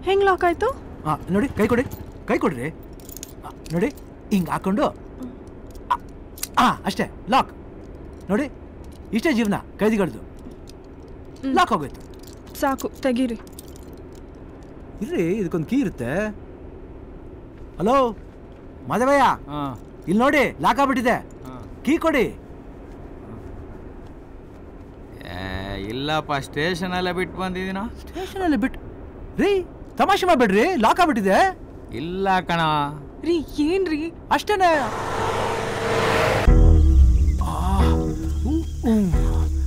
ಹೆಂಗ್ ಲಾಕ್ ಆಯ್ತು? ನೋಡಿ ಕೈ ಕೊಡ್ರಿ ನೋಡಿ ಹಿಂಗೆ ಹಾಕೊಂಡು ಅಷ್ಟೇ ಲಾಕ್ ನೋಡಿ ಇಷ್ಟೇ ಜೀವನ ಕೈದಿಗಳ್ದು ಲಾಕ್ ಆಗೋಯ್ತು ಸಾಕು ತೆಗೀರಿ ಇರ್ರಿ ಇದಕ್ಕೊಂದು ಕೀ ಇರುತ್ತೆ ಹಲೋ ಮಾಧವಯ್ಯ ಇಲ್ಲಿ ನೋಡಿ ಲಾಕ್ ಆಗ್ಬಿಟ್ಟಿದೆ ಕೀ ಕೊಡಿ ಇಲ್ಲಪ್ಪ ಸ್ಟೇಷನಲ್ಲೇ ಬಿಟ್ಟು ಬಂದಿದ್ದೀನ ಸ್ಟೇಷನಲ್ಲಿ ಬಿಟ್ಟು ರೀ ತಮಾಷೆ ಮಾಡ್ಬೇಡ್ರಿ ಲಾಕ್ ಆಗ್ಬಿಟ್ಟಿದೆ ಇಲ್ಲ ಕಣ ರೀ ಏನ್ರಿ ಅಷ್ಟೇನೆ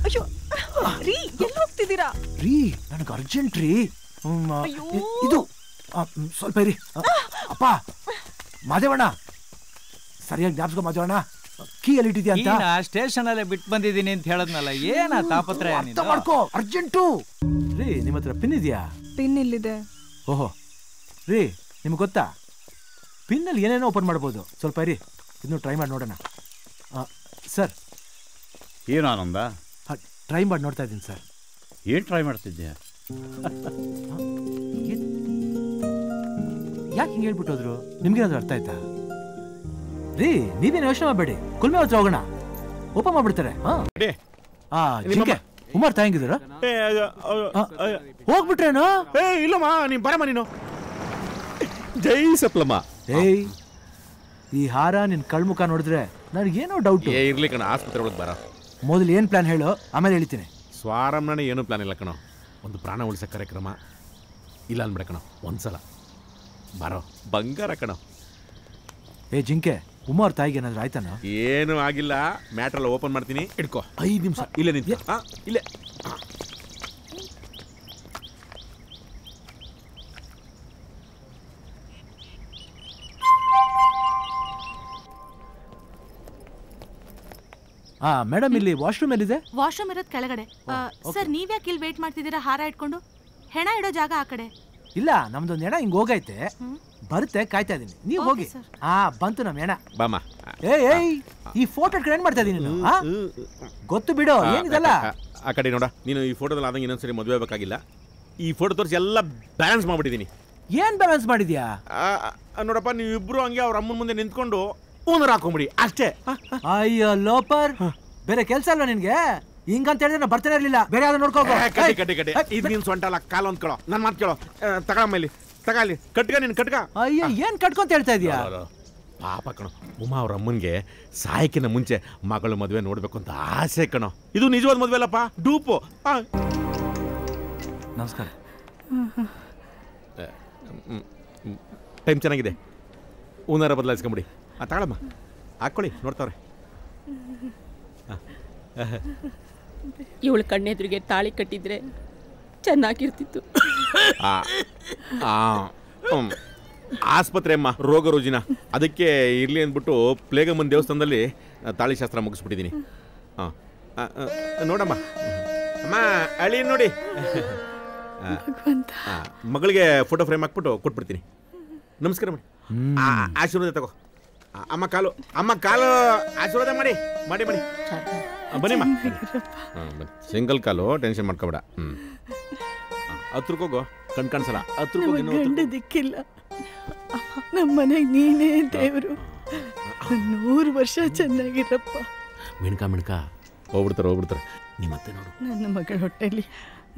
ಅಯ್ಯೋ ರೀ ಎಲ್ಲಿ ಹೋಗ್ತಿದ್ದೀರಾ ರೀ ನನಗೆ ಅರ್ಜೆಂಟ್ ರೀ ಇದು ಸ್ವಲ್ಪ ಇರಿ ಅಪ್ಪ ಮಾದೇವಣ್ಣ ಸರಿಯಾಗಿ ಜ್ಞಾಪಿಸ್ಕೊ ಮಾದೇವಣ್ಣ ಕೀ ಎಲ್ಲಿ ಇಟ್ಟಿದ್ಯಾ ಅಂತ ಸ್ಟೇಷನಲ್ಲೇ ಬಿಟ್ಟು ಬಂದಿದ್ದೀನಿ ಅಂತ ಹೇಳದ್ನಲ್ಲ ಏನ ತಾಪತ್ರಯ ಅರ್ಥ ಮಾಡ್ಕೋ ಅರ್ಜೆಂಟು ರೀ ನಿಮ್ಮ ಹತ್ರ ಪಿನ್ ಇದೆಯಾ ಪಿನ್ ಇಲ್ಲಿದೆ ಓಹೋ ರೀ ನಿಮ್ಗೆ ಗೊತ್ತಾ ಪಿನ್ನಲ್ಲಿ ಏನೇನೋ ಓಪನ್ ಮಾಡ್ಬೋದು ಸ್ವಲ್ಪ ಇರಿ ಇದನ್ನು ಟ್ರೈ ಮಾಡಿ ನೋಡೋಣ ಸರ್ ಏನು ಆನಂದ ಟ್ರೈ ಮಾಡಿ ನೋಡ್ತಾ ಇದ್ದೀನಿ ಸರ್ ಏನು ಟ್ರೈ ಮಾಡ್ತಿದ್ಯಾ ಯಾಕೆ ಹಿಂಗೆ ಹೇಳ್ಬಿಟ್ಟು ಹೋದ್ರು ನಿಮ್ಗೇನಾದ್ರು ಅರ್ಥ ಆಯ್ತಾ ರೀ ನೀವೇನು ಯೋಚನೆ ಮಾಡಬೇಡಿ ಕುಲ್ಮೆ ಹತ್ರ ಹೋಗೋಣ ಓಪನ್ ಮಾಡ್ಬಿಡ್ತಾರೆ ಉಮಾರ್ ತಾಯಂಗಿದಾರ ಹೋಗ್ಬಿಟ್ರೇನು ಇಲ್ಲಮ್ಮ ನೀನ್ ಬರಮ್ಮ ನೀನು ಜೈ ಸಪ್ಲಮ್ಮ ಏಯ್ ಈ ಹಾರ ನಿನ್ ಕಳ್ಮುಖ ನೋಡಿದ್ರೆ ನನಗೇನೋ ಡೌಟ್ ಇರ್ಲಿ ಕಣ ಆಸ್ಪತ್ರೆ ಒಳಗೆ ಬರ ಮೊದಲು ಏನ್ ಪ್ಲಾನ್ ಹೇಳು ಆಮೇಲೆ ಹೇಳ್ತೀನಿ ಸ್ವಾರಂಭನೆ ಏನು ಪ್ಲಾನ್ ಇಲ್ಲ ಕಣೋ ಒಂದು ಪ್ರಾಣ ಉಳಿಸೋ ಕಾರ್ಯಕ್ರಮ ಇಲ್ಲ ಅನ್ಬಿಡ ಕಣೋ ಒಂದ್ಸಲ ಬರೋ ಬಂಗಾರ ಕಣೋ ಏ ಜಿಂಕೆ ಉಮಾರ್ ತಾಯಿಗೆ ಏನಾದ್ರು ಆಯ್ತಾನ ಏನು ಆಗಿಲ್ಲ ಮ್ಯಾಟ್ರೆಲ್ಲ ಓಪನ್ ಮಾಡ್ತೀನಿ ಇಟ್ಕೋ 5 ನಿಮಿಷ ಇಲ್ಲೇ ನಿಂತ ಇಲ್ಲೇ ಮೇಡಮ್ ಇಲ್ಲಿ ವಾಶ್ರೂಮ್ ಎಲ್ಲಿದೆ ವಾಶ್ರೂಮ್ ಇರೋದು ಕೆಳಗಡೆ ಸರ್ ನೀವ್ಯಾಕೆ ಇಲ್ಲಿ ವೇಟ್ ಮಾಡ್ತಿದ್ದೀರಾ ಹಾರ ಇಟ್ಕೊಂಡು ಹೆಣ ಇಡೋ ಜಾಗ ಆ ಕಡೆ ಇಲ್ಲ ನಮ್ದೊಂದು ಹೆಣ ಹಿಂಗ್ ಹೋಗೈತೆ ಬರುತ್ತೆ ಕಾಯ್ತಾ ಇದೀನಿ ನೀವು ಹೋಗಿ ಬಂತು ನಮ್ ಹೆಣ ಬಾಮ ಏಯ್ ಈ ಫೋಟೋ ಇಟ್ಕೊಂಡು ಏನ್ ಮಾಡ್ತಾ ಇದೀನಿ ನೀನು ಗೊತ್ತು ಬಿಡು ಏನಿದಲ್ಲ ಆ ಕಡೆ ನೋಡ ನೀನು ಈ ಫೋಟೋದಲ್ಲಿ ಆದಂಗೆ ಇನ್ನೊಂದ್ಸರಿ ಮದುವೆ ಆಗಬೇಕಾಗಿಲ್ಲ ಈ ಫೋಟೋ ತೋರಿಸಿ ಎಲ್ಲ ಬ್ಯಾಲೆನ್ಸ್ ಮಾಡ್ಬಿಟ್ಟಿದ್ದೀನಿ ಏನ್ ಬ್ಯಾಲೆನ್ಸ್ ಮಾಡಿದ್ಯಾ ನೋಡಪ್ಪ ನೀವಿಬ್ರು ಹಂಗೆ ಅವ್ರ ಅಮ್ಮನ ಮುಂದೆ ನಿಂತ್ಕೊಂಡು ಓನರ್ ಹಾಕೊಂಬಿಡಿ ಅಷ್ಟೇ ಅಯ್ಯೋ ಲೋಪರ್ ಬೇರೆ ಕೆಲ್ಸ ಅಲ್ವಾ ನಿನ್ಗೆ ಹಿಂಗಂತ ಹೇಳಿದ್ರೆ ನಾ ಬರ್ತಾನೆ ಇರ್ಲಿಲ್ಲ ಬೇರೆ ಯಾವ್ದು ನೋಡ್ಕೋಗೋ ಕಟ್ಟಿ ಇದು ನೀನ್ ಸೊಂಟಲ್ಲ ಕಾಲು ಅಂತ ಕೇಳೋ ನನ್ ಮಾತು ಕೇಳೋ ತಗೊಮ್ಮಲ್ಲಿ ತಗೊಳ್ಳಿ ಕಟ್ಕ ನೀನ್ ಕಟ್ಕ ಅಯ್ಯೋ ಏನ್ ಕಟ್ಕೊಂತ ಹೇಳ್ತಾ ಇದೀಯಾ ಪಾಪ ಕಣೋ ಉಮಾ ಅವ್ರ ಅಮ್ಮನ್ಗೆ ಸಾಯಕ್ಕಿನ ಮುಂಚೆ ಮಗಳು ಮದುವೆ ನೋಡ್ಬೇಕು ಅಂತ ಆಸೆ ಕಣೋ ಇದು ನಿಜವಾದ ಮದುವೆ ಅಲ್ಲಪ್ಪ ಡೂಪು ನಮಸ್ಕಾರ ಟೈಮ್ ಚೆನ್ನಾಗಿದೆ ಓನರ ಬದಲಾಯಿಸ್ಕೊಂಬಿಡಿ ತಗೊಳಮ್ಮ ಹಾಕ್ಕೊಳ್ಳಿ ನೋಡ್ತಾವ್ರೆ ಇವಳು ಕಣ್ಣೆದುರಿಗೆ ತಾಳಿ ಕಟ್ಟಿದ್ರೆ ಚೆನ್ನಾಗಿರ್ತಿತ್ತು ಆಸ್ಪತ್ರೆ ಅಮ್ಮ ರೋಗ ರುಜಿನ ಅದಕ್ಕೆ ಇರ್ಲಿ ಅಂದ್ಬಿಟ್ಟು ಪ್ಲೇಗಮ್ಮನ ದೇವಸ್ಥಾನದಲ್ಲಿ ತಾಳಿ ಶಾಸ್ತ್ರ ಮುಗಿಸ್ಬಿಟ್ಟಿದ್ದೀನಿ ನೋಡಮ್ಮ ಅಮ್ಮ ಅಳಿ ನೋಡಿ ಮಗಳಿಗೆ ಫೋಟೋ ಫ್ರೇಮ್ ಹಾಕ್ಬಿಟ್ಟು ಕೊಟ್ಬಿಡ್ತೀನಿ ನಮಸ್ಕಾರ ಮಾಡಿ ಆಶೀರ್ವಾದ ತಗೋ ಅಮ್ಮ ಕಾಲು ಆಶೀರ್ವಾದ ಮಾಡಿ ಮಾಡಿ ಮಾಡಿ ಬನ್ನಿಮ್ಮ ಸಿಂಗಲ್ ಕಾಲು ಟೆನ್ಷನ್ ಮಾಡ್ಕೊಬೇಡ ಹತ್ರಕ್ಕೋಗೋ ಕಣ್ಕಾಣಿಸಲ್ಲ ಹತ್ರಕ್ಕೋಗಿ ದಿಕ್ಕಿಲ್ಲ ನಮ್ಮ ಮನೆಗೆ ನೀನೇ ದೇವರು 100 ವರ್ಷ ಚೆನ್ನಾಗಿರಪ್ಪ ಮಿಣ್ಕ ಹೋಗ್ಬಿಡ್ತಾರೆ ನಿಮ್ಮತ್ತೆ ನೋಡು ನನ್ನ ಮಗಳ ಹೊಟ್ಟೆಲಿ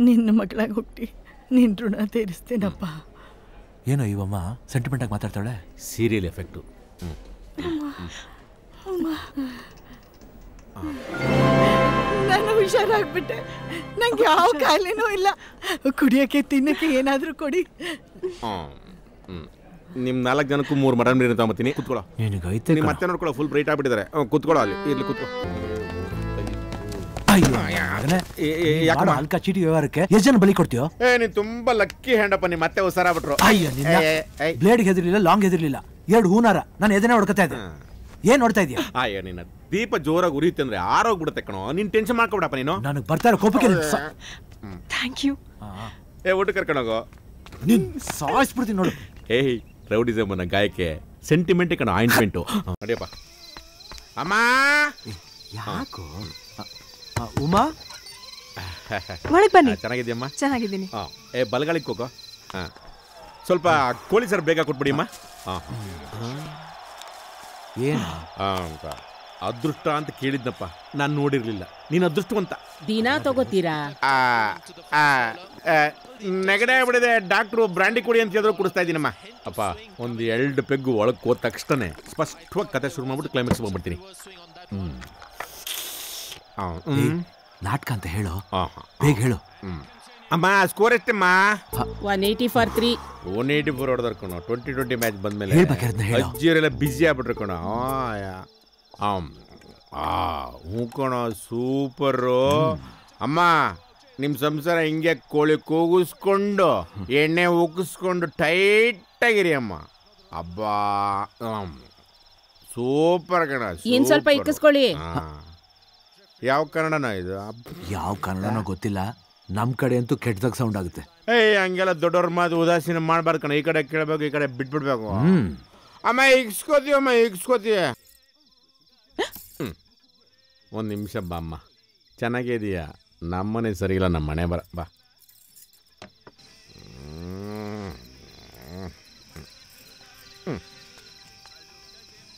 ನಿನ್ನ ಮಗಳಾಗಿ ಹುಟ್ಟಿ ನಿನ್ನ ಋಣ ತೀರಿಸ್ತೇನಪ್ಪ ಏನೋ ಇವಮ್ಮ ಸೆಂಟಿಮೆಂಟ್ ಆಗಿ ಮಾತಾಡ್ತಾಳೆ ಸೀರಿಯಲ್ ಎಫೆಕ್ಟು ನಾನು ಹುಷಾರಾಗ್ಬಿಟ್ಟೆ ನಂಗೆ ಯಾವ ಕಾಯಿಲೆನೂ ಇಲ್ಲ ಕುಡಿಯೋಕ್ಕೆ ತಿನ್ನಕ್ಕೆ ಏನಾದರೂ ಕೊಡಿ ನಿಮ್ಮ 4 ಜನಕ್ಕೂ 3 ಮಟನ್ ಬಿರಿಯಾನಿ ತಗೊಂಬತ್ತೀನಿ ಕುತ್ಕೊಳ್ಳೋ ನಿಮ್ಮ ಮತ್ತೆ ನೋಡ್ಕೊಳ್ಳೋ ಫುಲ್ ಬ್ರೈಟ್ ಆಗ್ಬಿಟ್ಟಿದ್ದಾರೆ ಕುತ್ಕೊಳ್ಳೋ ಅಲ್ಲಿ ಇರ್ಲಿ ಕುತ್ಕೋ ಅಲ್ಕ ಚೀಟಿ ವ್ಯವಹಾರಕ್ಕೆ ಎಷ್ಟು ಜನ ಬಲಿ ಕೊಡ್ತೀಯೋ ನೀನ್ ತುಂಬಾ ಲಕ್ಕಿ ಹ್ಯಾಂಡಪ್ಪ ನಿಮ್ಮ ಮತ್ತೆ ಹುಷಾರಾಗ್ಬಿಟ್ರು ಬ್ಲೇಡ್ ಹೆದರ್ಲಿಲ್ಲ ಲಾಂಗ್ ಹೆದರ್ಲಿಲ್ಲ 2 ಹೂನಾರ ನಾನು ಎದೆನೇ ಹೊಡ್ಕೊತಾ ಇದ್ದೆ ಏನ್ ನೋಡ್ತಾ ಇದೀಯ ನಿನ್ನ ದೀಪ ಜೋರಾಗಿ ಉರಿಯುತ್ತೆ ಅಂದ್ರೆ ಆರೋಗ್ಬಿಡುತ್ತೆ ಕಣೋ ನೀನ್ ಟೆನ್ಷನ್ ಮಾಡ್ಕೊಬಿಡಪ್ಪ ನೀನು ನನಗೆ ಬರ್ತಾರ ಕೋಪಕ್ಕೆ ಥ್ಯಾಂಕ್ ಯು ಊಟ ಕರ್ಕೊಂಡೋಗೋ ನೀನ್ ಸಾಯಿಸ್ಬಿಡ್ತೀನಿ ನೋಡು ಏಯ್ ರೌಡಿಸಮ್ ಅನ್ನ ಗಾಯಕ್ಕೆ ಸೆಂಟಿಮೆಂಟ್ ಕಣೋ ಆಯಿಂಟ್ಮೆಂಟು ನಡಿಯಪ್ಪ ಅಮ್ಮ ಯಾಕೋ ಉಮಾ ಒಳಗೆ ಬನ್ನಿ ಚೆನ್ನಾಗಿದ್ಯಮ್ಮ ಚೆನ್ನಾಗಿದ್ದೀನಿ ಬಲಗಾಲಿಗೆ ಹೋಗೋ ಸ್ವಲ್ಪ ಕೋಳಿ ಸರ್ ಬೇಗ ಕೊಟ್ಬಿಡಿ ಅಮ್ಮ. ಏನು ಅದೃಷ್ಟ ಅಂತ ಕೇಳಿದ್ನಪ್ಪ, ನಾನು ನೋಡಿರ್ಲಿಲ್ಲ. ನೀನು ಅದೃಷ್ಟವಂತ. ದಿನ ತಗೋತೀರಾ? ನೆಗಡೆ ಆಗ್ಬಿಡಿದೆ, ಡಾಕ್ಟ್ರು ಬ್ರ್ಯಾಂಡಿ ಕೊಡಿ ಅಂತ ಹೇಳಿದ್ರು ಕುಡಿಸ್ತಾ ಇದ್ದೀನಮ್ಮ. ಅಪ್ಪ ಒಂದು 2 ಪೆಗ್ಗು ಒಳಗೆ ಹೋದ ತಕ್ಷಣ ಸ್ಪಷ್ಟವಾಗಿ ಕತೆ ಶುರು ಮಾಡ್ಬಿಟ್ಟು ಕ್ಲೈಮ್ಯಾಕ್ಸ್ ಬಂದ್ಬಿಡ್ತೀನಿ. ನಾಟಕ ಅಂತ ಹೇಳೋ, ಬೇಗ ಹೇಳು. ಅಮ್ಮ ಸ್ಕೋರ್ ಎಷ್ಟಮ್ಮ? 180 for 3. 184 ಹೊಡೆದ್ರು ಕಣೋ. 2020 ಮ್ಯಾಚ್ ಬಂದ್ಮೇಲೆ ಅಜ್ಜಿಯವರೆಲ್ಲ ಬ್ಯುಸಿ ಆಗ್ಬಿಟ್ರು ಕಣೋ. ಹ್ಞೂ ಕಣೋ, ಸೂಪರು. ಅಮ್ಮ ನಿಮ್ಮ ಸಂಸಾರ ಹಿಂಗೆ ಕೋಳಿ ಕೂಗಿಸ್ಕೊಂಡು ಎಣ್ಣೆ ಉಗಿಸ್ಕೊಂಡು ಟೈಟಾಗಿರಿ ಅಮ್ಮ. ಅಬ್ಬಾ ಸೂಪರ್ ಕಣ. ಇನ್ ಸ್ವಲ್ಪ ಇಕ್ಕಿಸ್ಕೊಳ್ಳಿ. ಯಾವ ಕನ್ನಡನ ಇದು? ಯಾವ ಕನ್ನಡನೋ ಗೊತ್ತಿಲ್ಲ, ನಮ್ಮ ಕಡೆ ಅಂತೂ ಕೆಟ್ಟದಾಗ ಸೌಂಡ್ ಆಗುತ್ತೆ. ಹಂಗೆಲ್ಲ ದೊಡ್ಡವ್ರ ಮಾತು ಉದಾಸೀನ ಮಾಡಬಾರ್ದು ಕಣ. ಈ ಕಡೆ ಕೇಳಬೇಕು, ಈ ಕಡೆ ಬಿಟ್ಬಿಡ್ಬೇಕು. ಅಮ್ಮ ಇಕ್ಸ್ಕೋತೀವಿ, ಅಮ್ಮ ಇಕ್ಸ್ಕೋತೀವಿ. 1 ನಿಮಿಷ ಬಾ ಅಮ್ಮ. ಚೆನ್ನಾಗೇ ಇದೆಯಾ? ನಮ್ಮನೆ ಸರಿಯಿಲ್ಲ, ನಮ್ಮ ಮನೆ ಬಾ.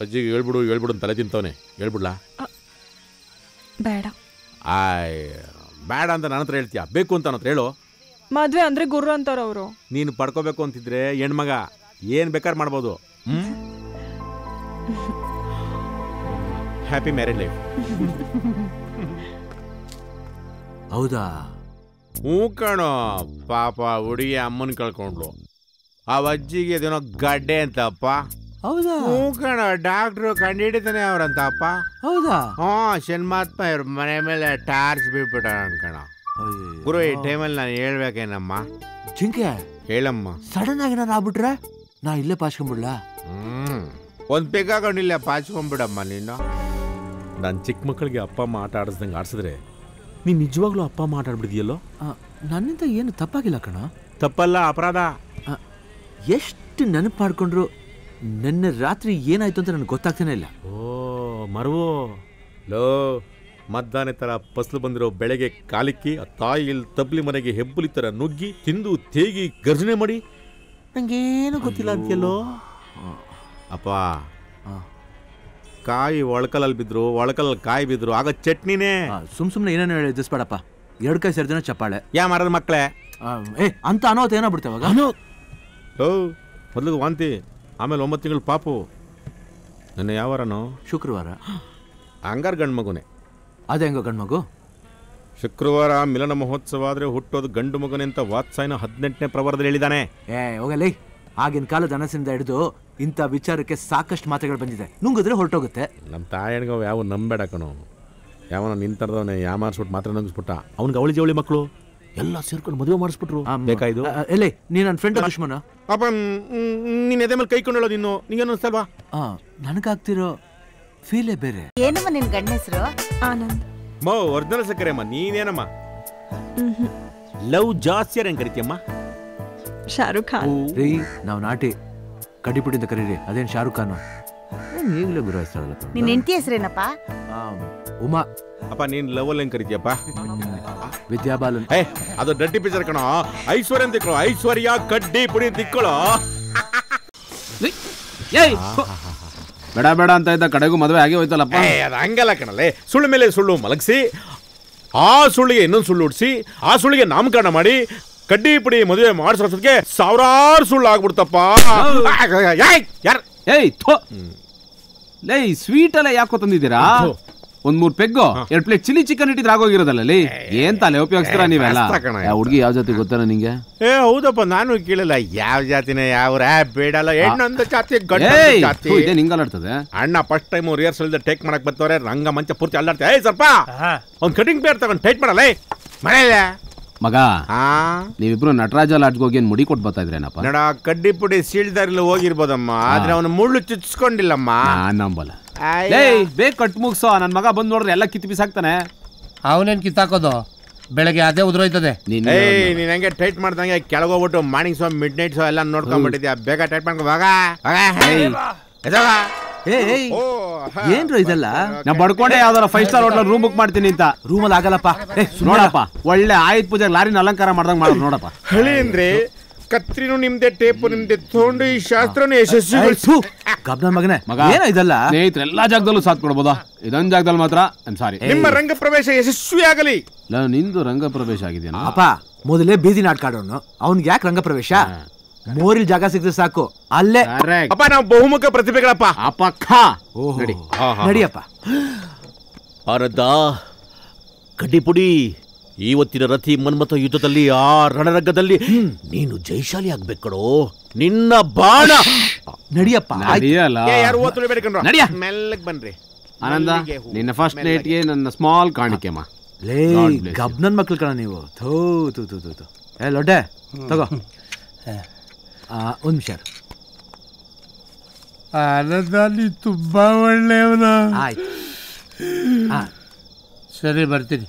ಅಜ್ಜಿಗೆ ಹೇಳ್ಬಿಡು ತಲೆ ತಿಂತವನೆ. ಹೇಳ್ಬಿಡ್ಲಾ? ಬೇಡ. ಬೇಡ ಅಂತ ನನ್ನ ಹತ್ರ ಹೇಳ್ತೀಯ? ಬೇಕು ಅಂತ ನನ್ನ ಹತ್ರ ಹೇಳು. ಮದ್ವೆ ಅಂದ್ರೆ ಗುರು ಅಂತಾರ ಅವರು. ನೀನು ಪಡ್ಕೋಬೇಕು ಅಂತಿದ್ರೆ ಹೆಣ್ಮಗ ಏನ್ ಬೇಕಾದ್ರೆ ಮಾಡ್ಬೋದು. Happy marriage life. ಹೌದಾ? ಹ್ಞೂ ಕಣೋ. ಪಾಪ ಹುಡುಗಿ ಅಮ್ಮನ ಕಳ್ಕೊಂಡ್ಲು. ಆ ಅಜ್ಜಿಗೆ ಅದೇನೋ ಗಡ್ಡೆ ಅಂತಪ್ಪ. ಹೌದಾ? ಹ್ಞೂ ಕಣೋ, ಡಾಕ್ಟ್ರು ಕಂಡುಹಿಡಿತಾನೆ ಅವ್ರಂತಪ್ಪ. ಹೌದಾ? ಶನ್ಮಾತ್ಮ ಇವ್ರ ಮನೆ ಮೇಲೆ ಟಾರ್ಚ್ ಬಿಟ್ಬಿಟ್ಟ ಅನ್ಕಣ. ಗುರು ಈ ಟೈಮಲ್ಲಿ ನಾನು ಹೇಳ್ಬೇಕೇನಮ್ಮ? ಜಿಂಕೆ ಹೇಳಮ್ಮ. ಸಡನ್ ಆಗಿ ನಾನು ಆಗ್ಬಿಟ್ರೆ ನಾ ಇಲ್ಲೇ ಪಾಚ್ಕೊಂಡ್ಬಿಡ್ಲ? ಒಂದು ಪೆಗ್ಗಾಕೊಂಡಿಲ್ಲ, ಪಾಚ್ಕೊಂಡ್ಬಿಡಮ್ಮ ನೀನು. ನಾನು ಚಿಕ್ಕ ಮಕ್ಕಳಿಗೆ ಅಪ್ಪ ಅಮ್ಮ ಆಟ ಆಡಿಸ್ದಂಗೆ ಆಡಿಸಿದ್ರೆ ನೀನು ನಿಜವಾಗ್ಲೂ ಅಪ್ಪ ಅಮ್ಮ ಆಟ ಆಡ್ಬಿಡಿದೆಯಲ್ಲೋ? ನನ್ನಿಂದ ಏನು ತಪ್ಪಾಗಿಲ್ಲ ಕಣ. ತಪ್ಪಲ್ಲ, ಅಪರಾಧ. ಎಷ್ಟು ನೆನಪು ಮಾಡ್ಕೊಂಡ್ರು ನಿನ್ನೆ ರಾತ್ರಿ ಏನಾಯ್ತು ಅಂತ ನನಗೆ ಗೊತ್ತಾಗ್ತಾನೆ ಇಲ್ಲ. ಮರುವು ಲೋ, ಮಧ್ಯಾಹ್ನ ಥರ ಫಸಲು ಬಂದಿರೋ ಬೆಳೆಗೆ ಕಾಲಿಕ್ಕಿ ತಾಯಿ ತಬ್ಲಿ ಮನೆಗೆ ಹೆಬ್ಬುಲಿ ಥರ ನುಗ್ಗಿ ತಿಂದು ತೇಗಿ ಗರ್ಜನೆ ಮಾಡಿ ನಂಗೇನು ಗೊತ್ತಿಲ್ಲ ಅಂತೀಯಲ್ಲೋ? ಅಪ್ಪ, ಕಾಯಿ ಒಳಕಲಲ್ಲಿ ಬಿದ್ರು, ಒಳಕಲಲ್ಲಿ ಕಾಯಿ ಬಿದ್ರು, ಆಗ ಚಟ್ನಿನೇ. ಸುಮ್ಮನೆ ಏನೇನು ಎದುರಿಸ್ಬೇಡಪ್ಪ. 2 ಕೈ ಸೇರ್ದಿನ ಚಪ್ಪಾಳೆ. ಯಾ ಮಾರದ ಮಕ್ಕಳೇ ಅಂತ ಅನ್ನೋದು ಏನಾಗ್ಬಿಡ್ತೇವಾಗ? ಮೊದಲು ವಾಂತಿ, ಆಮೇಲೆ 9 ತಿಂಗಳು ಪಾಪು. ನನ್ನ ಯಾವ ವಾರನೋ? ಶುಕ್ರವಾರ. ಹಂಗಾರ ಗಂಡು ಮಗುನೇ. ಅದೇ ಹೆಂಗೋ ಗಂಡು ಮಗು? ಶುಕ್ರವಾರ ಮಿಲನ ಮಹೋತ್ಸವ ಆದ್ರೆ ಹುಟ್ಟೋದು ಗಂಡು ಮಗುನೇ ಅಂತ ವಾತ್ಸಾಯನ 18ನೇ ಪ್ರವರದಲ್ಲಿ ಹೇಳಿದಾನೆ. ಹೋಗಲಿ. ಆಗಿನ ಕಾಲದ ಅನಸಿಂದ ಹಿಡಿದು ಇಂಥ ವಿಚಾರಕ್ಕೆ ಸಾಕಷ್ಟು ಮಾತುಗಳು ಬಂದಿದೆ. ನುಂಗಿದ್ರೆ ಹೊರಟೋಗುತ್ತೆ. ನಮ್ಮ ತಾಯಣ್ಗ ಯಾವ ನಂಬೇಡ ಕಣೋ. ಯಾವನ ನಿಂತರದವನೇ ಯಾಮಾರಿಸ್ಬಿಟ್ಟು ಮಾತ್ರ ನಂಗಿಸ್ಬಿಟ್ಟ. ಅವ್ನಿಗೆ ಅವಳಿ ಜವಳಿ ಮಕ್ಕಳು ಎಲ್ಲ ಸೇರ್ಕೊಂಡು ಮದುವೆ ಮಾಡಿಸ್ಬಿಟ್ರು. ಬೇಕಾಯ್ತು. ಎಲ್ಲಿ ನೀ ನನ್ನ ಫ್ರೆಂಡ್ ದುಶ್ಮನ? ಅಪ್ಪ ನೀನ್ ಎದೆ ಮೇಲೆ ಕೈ ಕೊಂಡೋಳು ನೀನು. ನಿಂಗೇನು ಅನ್ಸಲ್ವಾ? ನನಗಾಗ್ತಿರೋ ಫೀಲೇ ಬೇರೆ. ಏನಮ್ಮ ನಿನ್ ಗಂಡ ಹೆಸರು? ಆನಂದ್. ಒರಿಜಿನಲ್ ಸಕ್ಕರೆ ಅಮ್ಮ. ನೀನೇನಮ್ಮ? ಲವ್ ಜಾಸ್ತಿ ಯಾರು ಹೆಂಗ್ ಕರಿತೀಯಮ್ಮ? ಶಾರುಖ್ ಖಾನ್. ರೀ, ನಾವು ನಾಟಿ ಕಡಿಪುಡಿಂದ ಕರೀರಿ. ಅದೇನು ಶಾರುಖ್ ಖಾನ್ ಈಗಲೇ ಗುರಾಯಿಸ್ತಾಳಲ್ಲ. ನಿನ್ ಹೆಂಡತಿ ಹೆಸರೇನಪ್ಪ? ಉಮಾ. ಅಪ್ಪ ನೀನ್ ಲವ್ ಅಲ್ಲಿ ಹೆಂಗ್ ಕರಿತೀಯಪ್ಪ? ವಿದ್ಯಾಬಾಲನ್. ಅದು ಡಡ್ಡಿ ಪಿಕ್ಚರ್ ಕಣೋ. ಐಶ್ವರ್ಯ ಅಂತ ಇಕ್ಕಳು. ಐಶ್ವರ್ಯ ಕಡ್ಡಿ ಪುಡಿ ಅಂತ ಇಕ್ಕಳು. ಬೇಡ ಬೇಡ ಅಂತ ಇದ್ದ ಕಡೆಗೂ ಮದುವೆ ಆಗಿ ಹೋಯ್ತಲ್ಲಪ್ಪ. ಅದು ಹಂಗಲ್ಲ ಕಣಲೆ. ಸುಳ್ಳು ಮೇಲೆ ಸುಳ್ಳು ಮಲಗಿಸಿ, ಆ ಸುಳ್ಳಿಗೆ ಇನ್ನೊಂದು ಸುಳ್ಳು ಉಡ್ಸಿ, ಆ ಸುಳ್ಳಿಗೆ ನಾಮಕರಣ ಮಾಡಿ ಕಡ್ಡಿ ಪುಡಿ ಮದುವೆ ಮಾಡಿಸೋದಕ್ಕೆ 1000 ಸುಳ್ಳು ಆಗ್ಬಿಡ್ತಪ್ಪ. ಲೇ, ಸ್ವೀಟ್ ಎಲ್ಲ ಯಾಕೋ ತಂದಿದ್ದೀರಾ? 1-3 ಪೆಗ್ಗು 2 ಪ್ಲೇಟ್ ಚಿಲ್ಲಿ ಚಿಕನ್ ಇಟ್ಟಿದ್ರೆ ಆಗೋಗಿರೋದಲ್ಲ. ಏನ್ ತಲೆ ಉಪಯೋಗಿಸ್ತೀರಾ ನೀವೆಲ್ಲ? ಹುಡುಗಿ ಯಾವ ಜಾತಿ ಗೊತ್ತಾನ ನಿಂಗೆ? ಹೌದಪ್ಪ, ನಾನು ಕೇಳಿಲ್ಲ ಯಾವ ಜಾತಿನೇ ಯಾವ ಬೇಡಲ್ಲ. ಹೆಣ್ಣೊಂದು ಜಾತಿ ಜಾತಿ ಇದೇ ನಿಂಗಲ್ಲಾಡ್ತದೆ. ಅಣ್ಣ ಫಸ್ಟ್ ಟೈಮ್ ರಿಹರ್ಸಲ್ ಟೇಕ್ ಮಾಡಕ್ ಬರ್ತವ್ರೆ. ರಂಗ ಮಂಚ ಪೂರ್ತಿ ಅಲ್ಲಾಡ್ತಾರೆ. ಸ್ವಲ್ಪ ಒಂದ್ ಕಟಿಂಗ್ ಪೇರ್ ತಗೊಂಡು ಟೈಟ್ ಮಾಡಲ್ಲ ಮನೆಯಲ್ಲ ಮಗ. ನೀವಿಬ್ರು ನಟರಾಜ ಲಾಡ್ಜ್ಗೆ ಹೋಗಿ ಮುಡಿ ಕೊಟ್ಟು ಬರ್ತಾ ಇದ್ರೇನಪ್ಪ? ನಡ ಕಡ್ಡಿ ಪುಡಿ ಸೀಳ್ದಾರಿಲ್ಲ ಹೋಗಿರ್ಬೋದಮ್ಮ, ಆದ್ರೆ ಅವನು ಮುಳ್ಳು ಚುಚ್ಕೊಂಡಿಲ್ಲಮ್ಮ. ನಂಬಲ್ಲ. ಬೇಗ ಕಟ್ ಮುಗ್ಸೋ. ನನ್ ಮಗ ಬಂದ್ ನೋಡ್ರೆ ಎಲ್ಲ ಕಿತ್ತು ಬಿಸಾಕ್ತಾನೆ. ಅವನೇನ್ ಕಿತ್ತಾಕೋದು? ಬೆಳಗ್ಗೆ ಅದೇ ಉದುರೋಯ್ತದೆ. ನೀನ್ ಹಂಗೆ ಟೈಟ್ ಮಾಡ್ದಂಗೆ ಕೆಳಗೋಗ್ಬಿಟ್ಟು morning show midnight show ಎಲ್ಲ ನೋಡ್ಕೊಂಡ್ಬಿಟ್ಟಿದ್ಯಾ. ಬೇಗ ಟೈಟ್ ಮಾಡ್ಕೊ. ಏನ್ರು ಇದೆಲ್ಲ? ನಾ ಬಡ್ಕೊಂಡೆ ಯಾವ್ದಾರ 5 ಸ್ಟಾರ್ ಹೋಟೆಲ್ ರೂಮ್ ಬುಕ್ ಮಾಡ್ತೀನಿ ಅಂತ. ರೂಮಲ್ಲಿ ಆಗಲ್ಲಪ್ಪ. ನೋಡಪ್ಪ, ಒಳ್ಳೆ ಆಯುಧ ಪೂಜೆಗೆ ಲಾರಿನ ಅಲಂಕಾರ ಮಾಡ್ದಂಗ್ ಮಾಡೋದು ನೋಡಪ್ಪ. ಹಳಿ ಅಂದ್ರೆ ಕತ್ರಿನೂ ನಿಮ್ದೆ, ಟೇಪು ನಿಮ್ದೆ, ತಗೊಂಡು ಈ ಶಾಸ್ತ್ರನ ಯಶಸ್ವಿ. ಗಬ್ನ ಮಗನೇ, ಮಗ ಏನೋ ಇದಲ್ಲ. ಸ್ನೇಹಿತರೆ ಎಲ್ಲಾ ಜಾಗದಲ್ಲೂ ಸಾಥ್ ಕೊಡ್ಬೋದಾ? ಇದೊಂದ್ ಜಾಗದಲ್ಲಿ ಮಾತ್ರ ಸಾರಿ. ನಿಮ್ಮ ರಂಗ ಪ್ರವೇಶ ಯಶಸ್ವಿ ಆಗಲಿ. ನಿಂದು ರಂಗ ಪ್ರವೇಶ ಆಗಿದೆಯಾ? ಅಪ್ಪ ಮೊದಲೇ ಬೀದಿ ನಾಟಕ ಆಡೋನು, ಅವ್ನಿಗೆ ಯಾಕೆ ರಂಗ ಪ್ರವೇಶ? ಮೋರಿಲ್ ಜಾಗ ಸಿಕ್ಕಿದ್ರೆ ಸಾಕು, ಅಲ್ಲೇ. ಅಪ್ಪ ನಾವು ಬಹುಮುಖ ಪ್ರತಿಭೆಗಳಪ್ಪ. ನಡಿಯಪ್ಪ. ಆನಂದ ಕಡ್ಡಿಪುಡಿ, ಇವತ್ತಿನ ರಥಿ ಮನ್ಮಥ ಯುದ್ಧದಲ್ಲಿ ಆ ರಣರಂಗದಲ್ಲಿ ನೀನು ಜಯಶಾಲಿ ಆಗ್ಬೇಕಡೋ. ನಿನ್ನ ಬಾಣ. ನಡಿಯಪ್ಪ. ಮೆಲ್ಲಗ್ ಬನ್ರಿ. ಆನಂದ, ನಿನ್ನ ಫಸ್ಟ್ ನೈಟ್ಗೆ ನನ್ನ ಸ್ಮಾಲ್ ಕಾಣಿಕೆ ಮಾ. ಲೇ ಗಬ್ನನ್ ಮಕ್ಳು ಕಣ ನೀವು. ಥೂ ಥೂ ಥೂ ಥೂ. ಏ ಲೊಡ್ಡೆ ತಗೋ. ಒಂದು ನಿಮಿಷ. ಆನಂದ ನೀ ತುಂಬಾ ಒಳ್ಳೆಯವನ. ಆಯ್ತು ಸರಿ ಬರ್ತೀನಿ.